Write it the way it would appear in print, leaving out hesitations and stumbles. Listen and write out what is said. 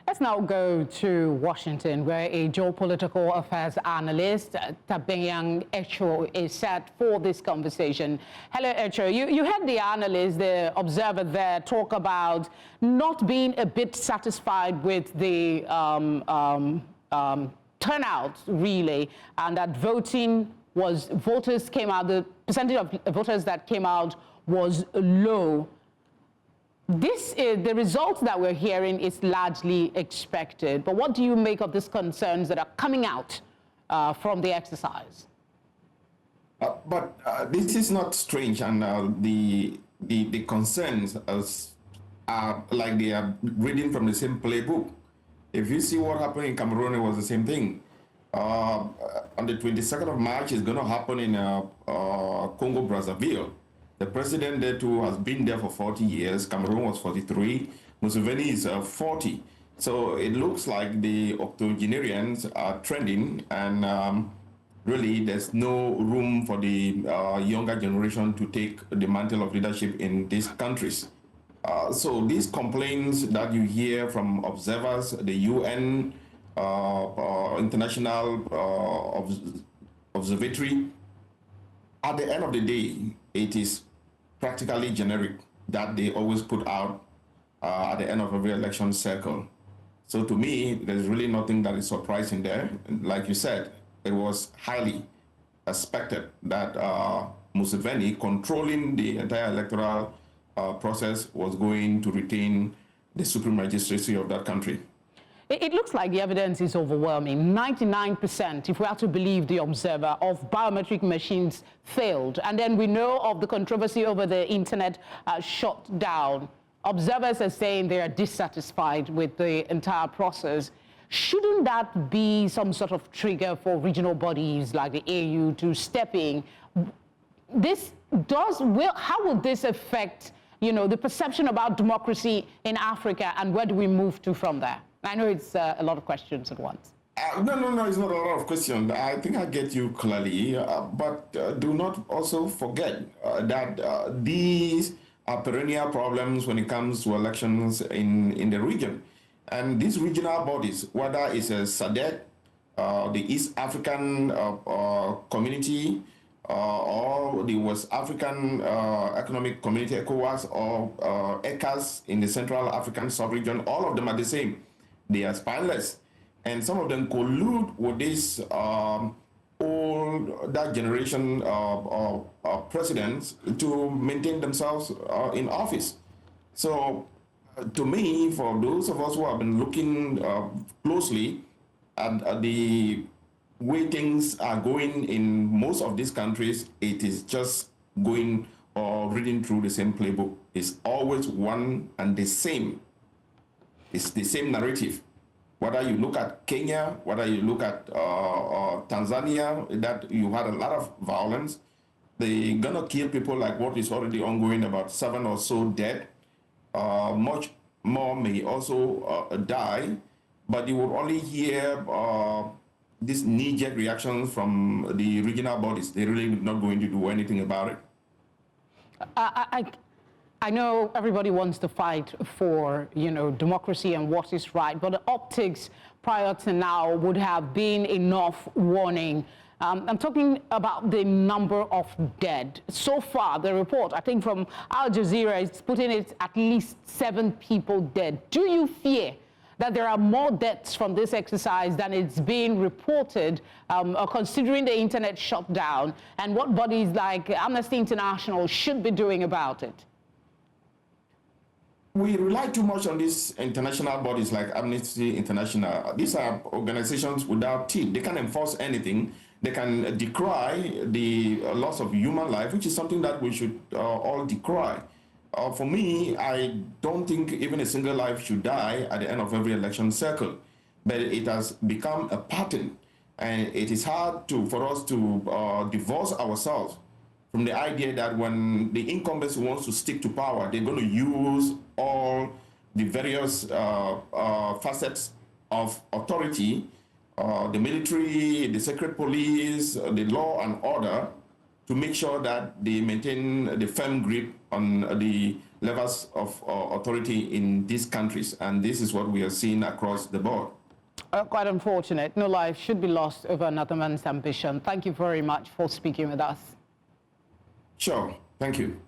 Let's now go to Washington, where a geopolitical affairs analyst, Tabenyang Etchu, is set for this conversation. Hello, Etchu. You heard the analyst, the observer there, talk about not being a bit satisfied with the turnout, really, and that voters came out, the percentage of voters that came out was low. The results that we're hearing is largely expected, but what do you make of these concerns that are coming out from the exercise? But this is not strange, and the concerns are like they are reading from the same playbook. If you see what happened in Cameroon, it was the same thing. On the 22nd of March, it's going to happen in Congo-Brazzaville. The president there too has been there for 40 years. Cameroon was 43. Museveni is 40. So it looks like the octogenarians are trending, and really there's no room for the younger generation to take the mantle of leadership in these countries. So these complaints that you hear from observers, the UN, International Observatory, at the end of the day, it is practically generic that they always put out at the end of every election cycle. So to me, there's really nothing that is surprising there. Like you said, it was highly expected that Museveni, controlling the entire electoral process, was going to retain the supreme magistracy of that country. It looks like the evidence is overwhelming. 99%, if we are to believe the observer, of biometric machines failed. And then we know of the controversy over the internet shutdown. Observers are saying they are dissatisfied with the entire process. Shouldn't that be some sort of trigger for regional bodies like the AU to step in? How will this affect, the perception about democracy in Africa, and where do we move to from there? I know it's a lot of questions at once. No, it's not a lot of questions. I think I get you clearly, but do not also forget that these are perennial problems when it comes to elections in the region. And these regional bodies, whether it's a SADC, the East African Community, or the West African Economic Community, ECOWAS, or ECAS in the Central African sub-region, all of them are the same. They are spineless, and some of them collude with this that generation of presidents to maintain themselves in office. So, to me, for those of us who have been looking closely at the way things are going in most of these countries, it is just going or reading through the same playbook. It's always one and the same. It's the same narrative. Whether you look at Kenya, whether you look at Tanzania, that you had a lot of violence. They're gonna kill people like what is already ongoing, about 7 or so dead. Much more may also die, but you will only hear these knee-jerk reactions from the regional bodies. They're really not going to do anything about it. I know everybody wants to fight for, democracy and what is right, but the optics prior to now would have been enough warning. I'm talking about the number of dead. So far, the report, I think from Al Jazeera, is putting it at least 7 people dead. Do you fear that there are more deaths from this exercise than it's being reported, considering the internet shutdown, and what bodies like Amnesty International should be doing about it? We rely too much on these international bodies like Amnesty International. These are organizations without teeth. They can't enforce anything. They can decry the loss of human life, which is something that we should all decry. For me, I don't think even a single life should die at the end of every election cycle. But it has become a pattern, and it is hard for us to divorce ourselves from the idea that when the incumbents wants to stick to power, they're going to use all the various facets of authority, the military, the secret police, the law and order, to make sure that they maintain the firm grip on the levels of authority in these countries. And this is what we are seeing across the board. Quite unfortunate. No life should be lost over another man's ambition. Thank you very much for speaking with us. Sure. Thank you.